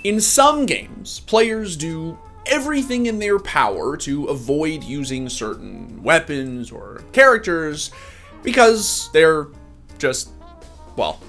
In some games, players do everything in their power to avoid using certain weapons or characters because they're just, well,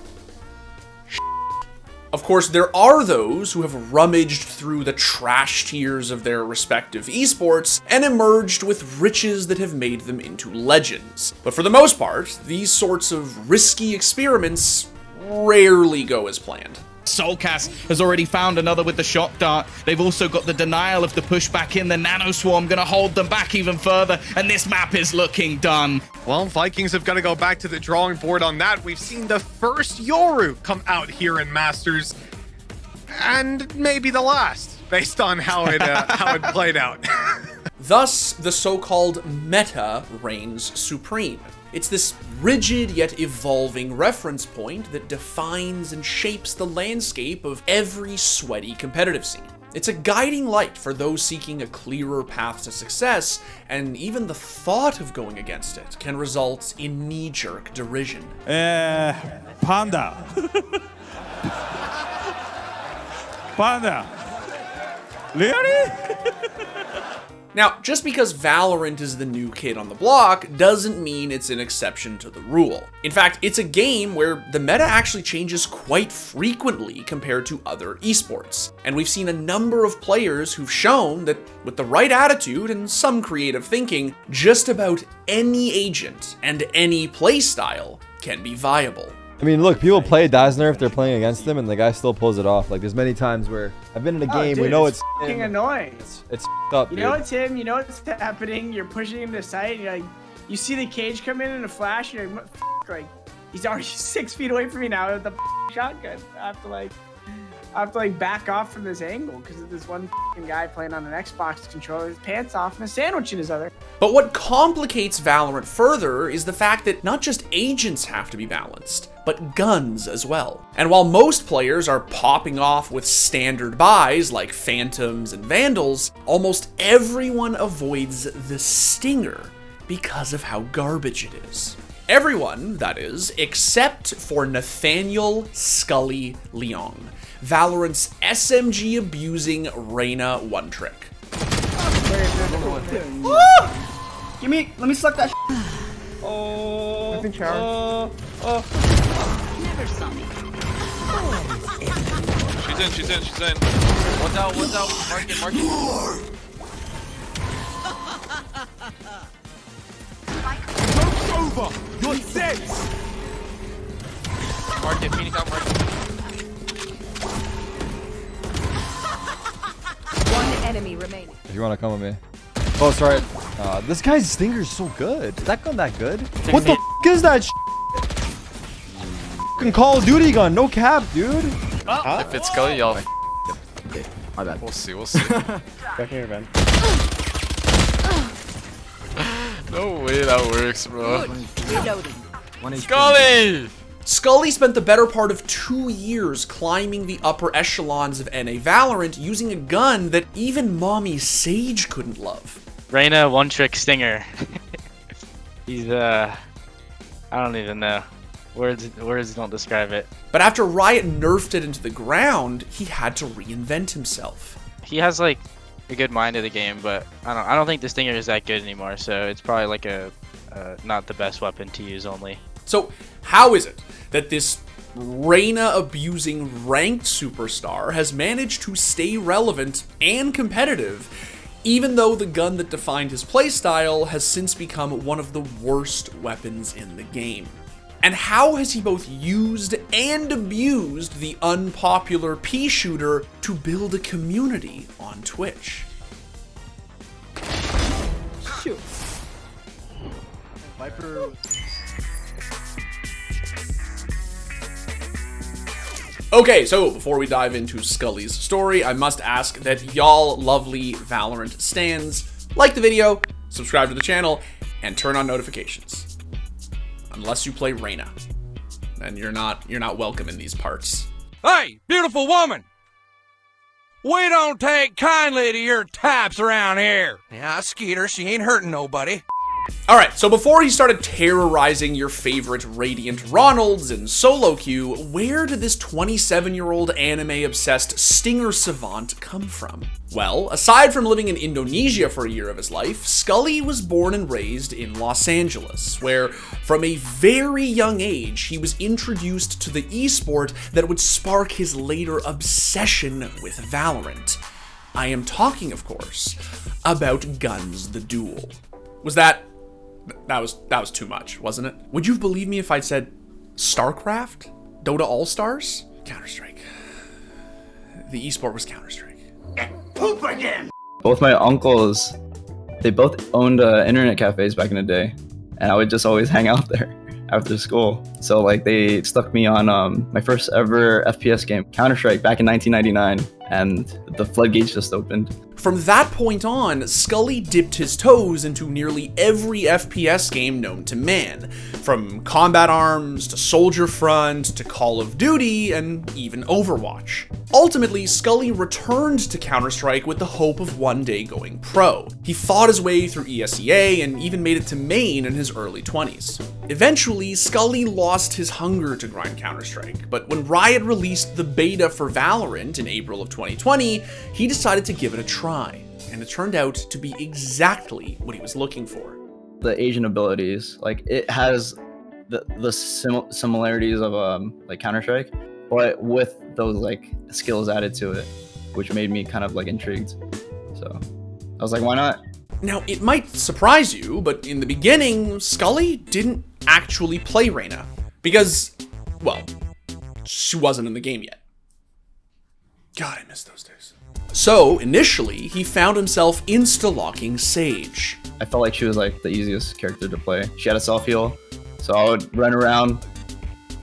of course, there are those who have rummaged through the trash tiers of their respective esports and emerged with riches that have made them into legends. But for the most part, these sorts of risky experiments rarely go as planned. Soulcast has already found another with the shock dart. They've also got the denial of the pushback in. The nano swarm gonna hold them back even further, and this map is looking done. Well, Vikings have got to go back to the drawing board on that. We've seen the first Yoru come out here in Masters, and maybe the last, based on how it played out. Thus, the so-called meta reigns supreme. It's this rigid yet evolving reference point that defines and shapes the landscape of every sweaty competitive scene. It's a guiding light for those seeking a clearer path to success, and even the thought of going against it can result in knee-jerk derision. Panda. Panda. Really? Now, just because Valorant is the new kid on the block doesn't mean it's an exception to the rule. In fact, it's a game where the meta actually changes quite frequently compared to other esports. And we've seen a number of players who've shown that with the right attitude and some creative thinking, just about any agent and any playstyle can be viable. I mean, look, people play Nerf, they're playing against them, and the guy still pulls it off. Like, there's many times where I've been in a game, dude, we know it's fucking annoying. It's up, You dude. know it's him, you know what's happening, you're pushing him to sight, and you're like, you see the cage come in a flash, and you're like, like, he's already 6 feet away from me now with the shotgun. I have to back off from this angle because of this one guy playing on an Xbox controller with his pants off and a sandwich in his other. But what complicates Valorant further is the fact that not just agents have to be balanced, but guns as well. And while most players are popping off with standard buys like Phantoms and Vandals, almost everyone avoids the Stinger because of how garbage it is. Everyone, that is, except for Nathanielle "SkuLLy" Liong, Valorant's SMG-abusing Reyna one-trick. Let me suck that. Oh. Never saw me. She's in. One's out. Mark it. Joke's over. You're dead. Mark it. Phoenix out. Mark it. One enemy remaining. If you want to come with me. Oh, sorry. This guy's Stinger's so good. Is that gun that good? What the f is that fucking Call of Duty gun, no cap, dude. If it's SkuLLy, I'll... Okay, my bad. We'll see. Back here, Ben. No way that works, bro. Reloading. SkuLLy! SkuLLy spent the better part of 2 years climbing the upper echelons of NA Valorant using a gun that even mommy Sage couldn't love. Reyna one-trick Stinger. He's I don't even know. Words don't describe it. But after Riot nerfed it into the ground, he had to reinvent himself. He has like a good mind of the game, but I don't think the Stinger is that good anymore. So it's probably like a not the best weapon to use only. So how is it that this Reyna-abusing ranked superstar has managed to stay relevant and competitive, even though the gun that defined his playstyle has since become one of the worst weapons in the game? And how has he both used and abused the unpopular pea-shooter to build a community on Twitch? Shoot. Viper. Okay, so before we dive into SkuLLy's story, I must ask that y'all lovely Valorant stans like the video, subscribe to the channel, and turn on notifications. Unless you play Reyna, then you're not welcome in these parts. Hey, beautiful woman! We don't take kindly to your taps around here. Yeah, Skeeter, she ain't hurting nobody. Alright, so before he started terrorizing your favorite Radiant Ronalds in solo queue, where did this 27-year-old anime-obsessed Stinger savant come from? Well, aside from living in Indonesia for a year of his life, SkuLLy was born and raised in Los Angeles, where from a very young age, he was introduced to the esport that would spark his later obsession with Valorant. I am talking, of course, about Guns the Duel. That was too much, wasn't it? Would you believe me if I'd said StarCraft? Dota All-Stars? Counter-Strike. The esport was Counter-Strike. Poop again! Both my uncles, they both owned internet cafes back in the day, and I would just always hang out there after school. So like they stuck me on my first ever FPS game, Counter-Strike, back in 1999, and the floodgates just opened. From that point on, SkuLLy dipped his toes into nearly every FPS game known to man, from Combat Arms to Soldier Front to Call of Duty and even Overwatch. Ultimately, SkuLLy returned to Counter-Strike with the hope of one day going pro. He fought his way through ESEA and even made it to main in his early 20s. Eventually, SkuLLy lost his hunger to grind Counter-Strike, but when Riot released the beta for Valorant in April of 2020, he decided to give it a try. And it turned out to be exactly what he was looking for. The Asian abilities, like it has the similarities of like Counter-Strike, but with those like skills added to it, which made me kind of like intrigued. So I was like, why not? Now, it might surprise you, but in the beginning, SkuLLy didn't actually play Reyna because, well, she wasn't in the game yet. God, I miss those days. So, initially, he found himself insta-locking Sage. I felt like she was like the easiest character to play. She had a self-heal, so I would run around,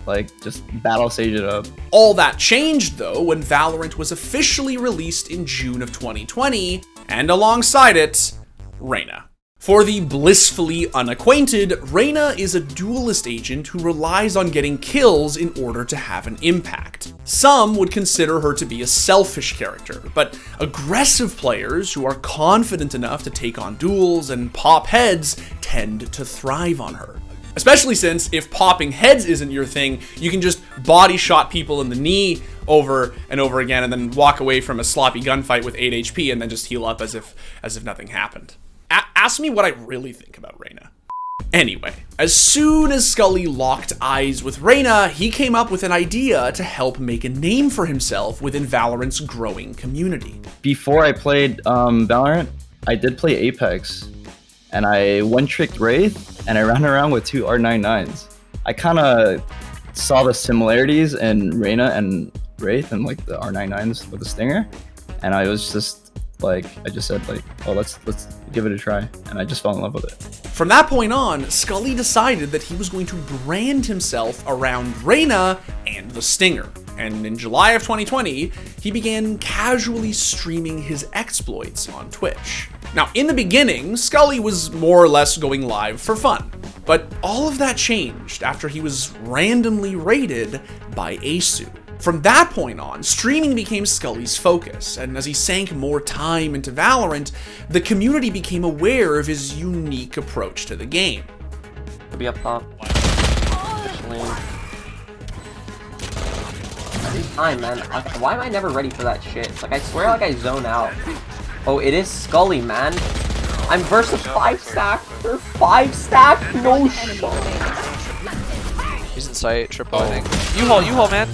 like, just battle Sage it up. All that changed, though, when Valorant was officially released in June of 2020, and alongside it, Reyna. For the blissfully unacquainted, Reyna is a duelist agent who relies on getting kills in order to have an impact. Some would consider her to be a selfish character, but aggressive players who are confident enough to take on duels and pop heads tend to thrive on her. Especially since if popping heads isn't your thing, you can just body shot people in the knee over and over again and then walk away from a sloppy gunfight with 8 HP and then just heal up as if nothing happened. Ask me what I really think about Reyna. Anyway, as soon as SkuLLy locked eyes with Reyna, he came up with an idea to help make a name for himself within Valorant's growing community. Before I played Valorant, I did play Apex, and I one-tricked Wraith, and I ran around with 2 R99s. I kind of saw the similarities in Reyna and Wraith and like the R99s with the Stinger, and I was just like, I just said like, oh, let's give it a try, and I just fell in love with it. From that point on, SkuLLy decided that he was going to brand himself around Reyna and the Stinger. And in July of 2020, he began casually streaming his exploits on Twitch. Now, in the beginning, SkuLLy was more or less going live for fun, but all of that changed after he was randomly raided by Asu. From that point on, streaming became SkuLLy's focus, and as he sank more time into Valorant, the community became aware of his unique approach to the game. Could be up top. Every time, man. Why am I never ready for that shit? Like, I swear like I zone out. Oh, it is SkuLLy, man. I'm versus 5 stack. They're 5 stack? No shit. He's in sight, triple, I think. U-haul, man.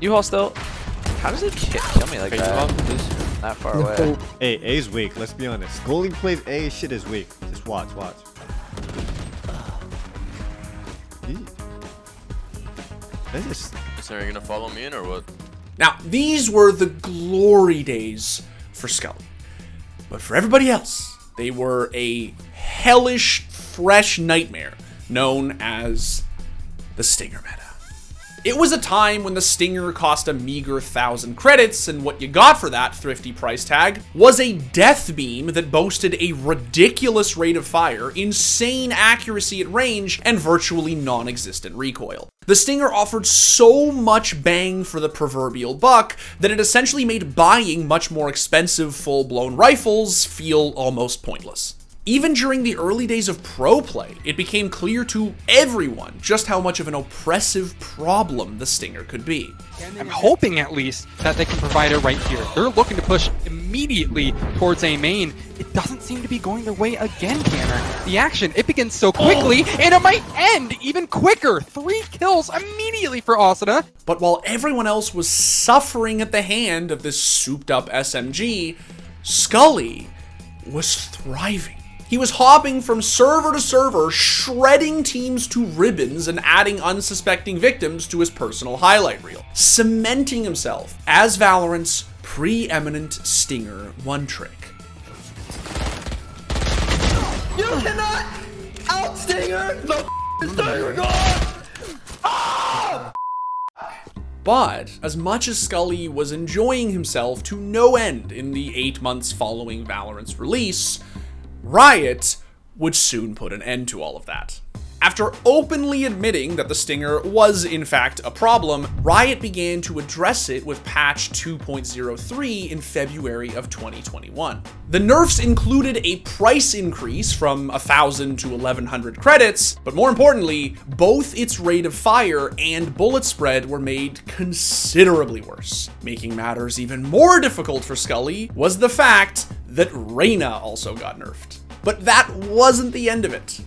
U-haul still. How does it kill me like that? He's not far away. Hey, A's weak, let's be honest. SkuLLy plays A, shit is weak. Just watch. So are you gonna follow me in or what? Now, these were the glory days for SkuLLy. But for everybody else, they were a hellish, fresh nightmare known as the Stinger meta. It was a time when the Stinger cost a meager 1,000 credits, and what you got for that thrifty price tag was a death beam that boasted a ridiculous rate of fire, insane accuracy at range, and virtually non-existent recoil. The Stinger offered so much bang for the proverbial buck that it essentially made buying much more expensive full-blown rifles feel almost pointless. Even during the early days of pro play, it became clear to everyone just how much of an oppressive problem the Stinger could be. I'm hoping at least that they can provide it right here. They're looking to push immediately towards A main. It doesn't seem to be going their way again, Tanner. The action, it begins so quickly, and it might end even quicker. 3 kills immediately for Asuna. But while everyone else was suffering at the hand of this souped up SMG, SkuLLy was thriving. He was hopping from server to server, shredding teams to ribbons and adding unsuspecting victims to his personal highlight reel, cementing himself as Valorant's preeminent Stinger one-trick. You cannot out-Stinger the Stinger God! But as much as SkuLLy was enjoying himself to no end in the 8 months following Valorant's release, Riot would soon put an end to all of that. After openly admitting that the Stinger was in fact a problem, Riot began to address it with patch 2.03 in February of 2021. The nerfs included a price increase from 1,000 to 1,100 credits, but more importantly, both its rate of fire and bullet spread were made considerably worse. Making matters even more difficult for SkuLLy was the fact that Reyna also got nerfed. But that wasn't the end of it.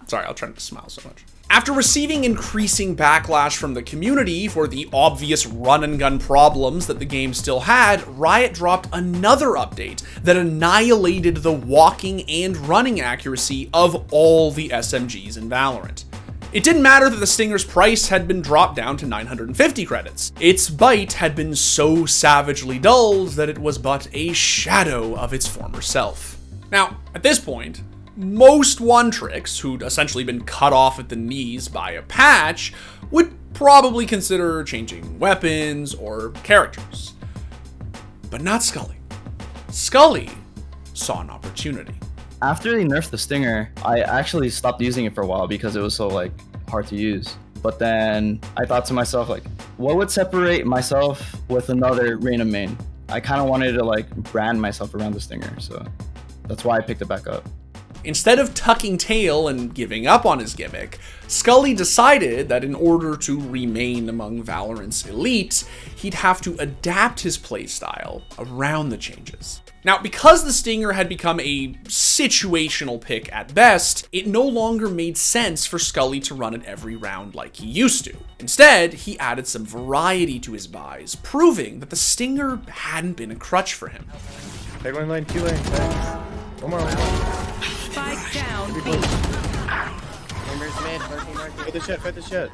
Sorry, I'll try not to smile so much. After receiving increasing backlash from the community for the obvious run and gun problems that the game still had, Riot dropped another update that annihilated the walking and running accuracy of all the SMGs in Valorant. It didn't matter that the Stinger's price had been dropped down to 950 credits. Its bite had been so savagely dulled that it was but a shadow of its former self. Now, at this point, most one-tricks, who'd essentially been cut off at the knees by a patch, would probably consider changing weapons or characters. But not SkuLLy. SkuLLy saw an opportunity. After they nerfed the Stinger, I actually stopped using it for a while because it was so hard to use. But then I thought to myself, what would separate myself with another Reyna main? I kind of wanted to brand myself around the Stinger, so that's why I picked it back up. Instead of tucking tail and giving up on his gimmick, SkuLLy decided that in order to remain among Valorant's elite, he'd have to adapt his playstyle around the changes. Now, because the Stinger had become a situational pick at best, it no longer made sense for SkuLLy to run it every round like he used to. Instead, he added some variety to his buys, proving that the Stinger hadn't been a crutch for him. Take 1 lane, 2 lane, one more. Spike down, B. Chambers mid, lurking market. Fight the shit.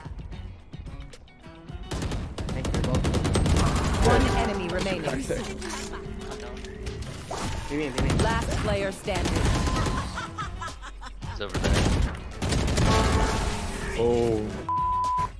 One enemy remaining. Last player standing. It's over there. Oh.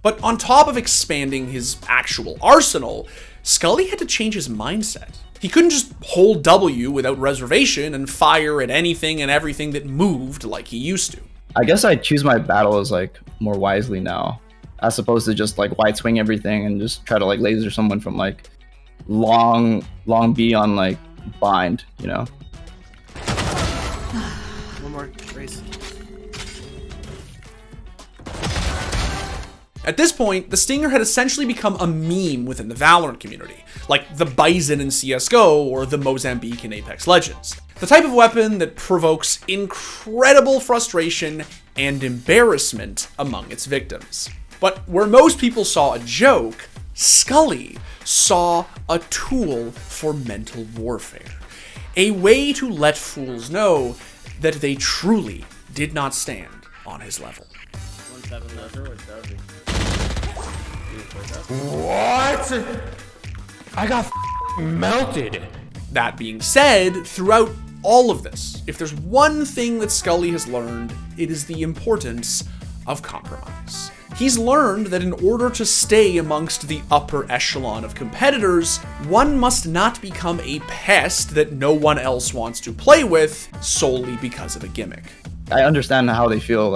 But on top of expanding his actual arsenal, SkuLLy had to change his mindset. He couldn't just hold W without reservation and fire at anything and everything that moved like he used to. I guess I choose my battles more wisely now, as opposed to just wide swing everything and just try to laser someone from long B on bind, you know. One more race. At this point, the Stinger had essentially become a meme within the Valorant community, like the Bison in CSGO or the Mozambique in Apex Legends. The type of weapon that provokes incredible frustration and embarrassment among its victims. But where most people saw a joke, SkuLLy saw a tool for mental warfare. A way to let fools know that they truly did not stand on his level. What? I got melted. That being said, throughout all of this, if there's one thing that SkuLLy has learned, it is the importance of compromise. He's learned that in order to stay amongst the upper echelon of competitors, one must not become a pest that no one else wants to play with solely because of a gimmick. I understand how they feel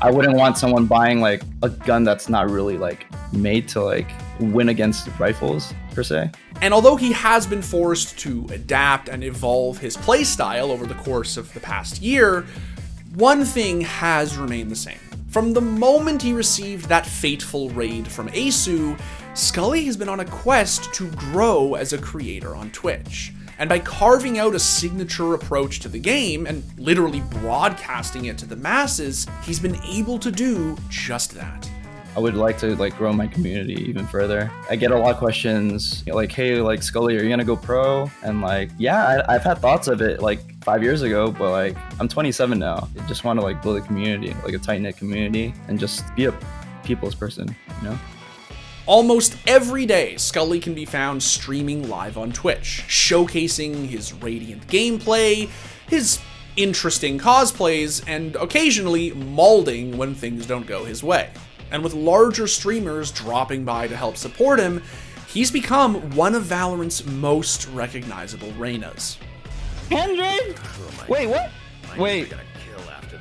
I wouldn't want someone buying like a gun that's not really like made to like win against rifles per se. And although he has been forced to adapt and evolve his playstyle over the course of the past year, one thing has remained the same. From the moment he received that fateful raid from Asu, SkuLLy has been on a quest to grow as a creator on Twitch. And by carving out a signature approach to the game and literally broadcasting it to the masses, he's been able to do just that. I would like to like grow my community even further. I get a lot of questions like, hey, like SkuLLy, are you gonna go pro? And like, yeah, I've had thoughts of it like 5 years ago, but like I'm 27 now. I just want to like build a community, like a tight-knit community, and just be a people's person, you know? Almost every day, SkuLLy can be found streaming live on Twitch, showcasing his radiant gameplay, his interesting cosplays, and occasionally mauling when things don't go his way. And with larger streamers dropping by to help support him, he's become one of Valorant's most recognizable Reynas. 100? Wait, what? Wait.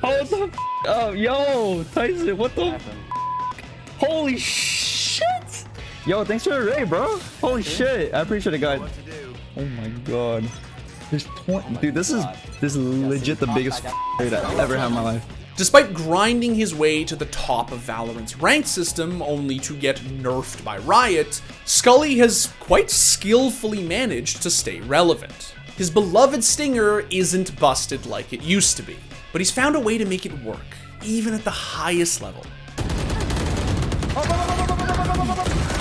Hold the f. Oh, yo, Tyson, what the f? Holy shit! Yo, thanks for the raid, bro. Holy shit, I appreciate it, guys. Oh my god. There's 20. Dude, this is legit the biggest raid I've ever had in my life. Despite grinding his way to the top of Valorant's ranked system only to get nerfed by Riot, SkuLLy has quite skillfully managed to stay relevant. His beloved Stinger isn't busted like it used to be, but he's found a way to make it work, even at the highest level.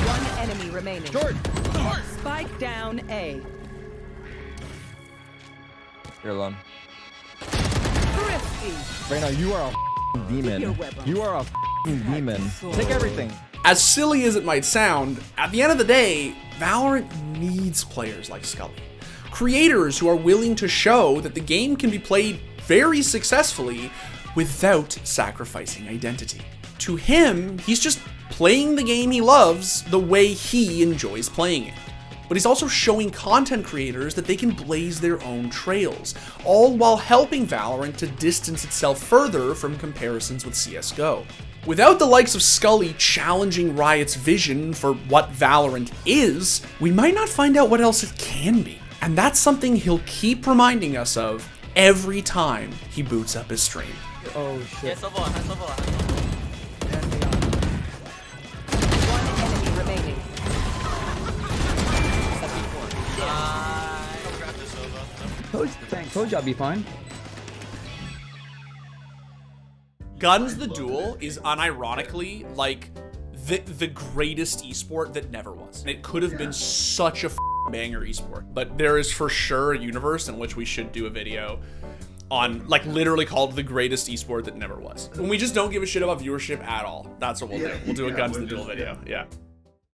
One enemy remaining. Spike down A. You're alone. Thrifty. Reyna, you are a demon. You are a demon. Take everything. As silly as it might sound, at the end of the day, Valorant needs players like SkuLLy. Creators who are willing to show that the game can be played very successfully without sacrificing identity. To him, he's just playing the game he loves the way he enjoys playing it. But he's also showing content creators that they can blaze their own trails, all while helping Valorant to distance itself further from comparisons with CSGO. Without the likes of SkuLLy challenging Riot's vision for what Valorant is, we might not find out what else it can be. And that's something he'll keep reminding us of every time he boots up his stream. Oh shit. Told you I'd be fine. Guns the Duel is unironically like the greatest esport that never was. And it could have been such a banger esport, but there is for sure a universe in which we should do a video on like literally called the greatest esport that never was. When we just don't give a shit about viewership at all. That's what we'll do. We'll do a Guns the Duel video. Yeah.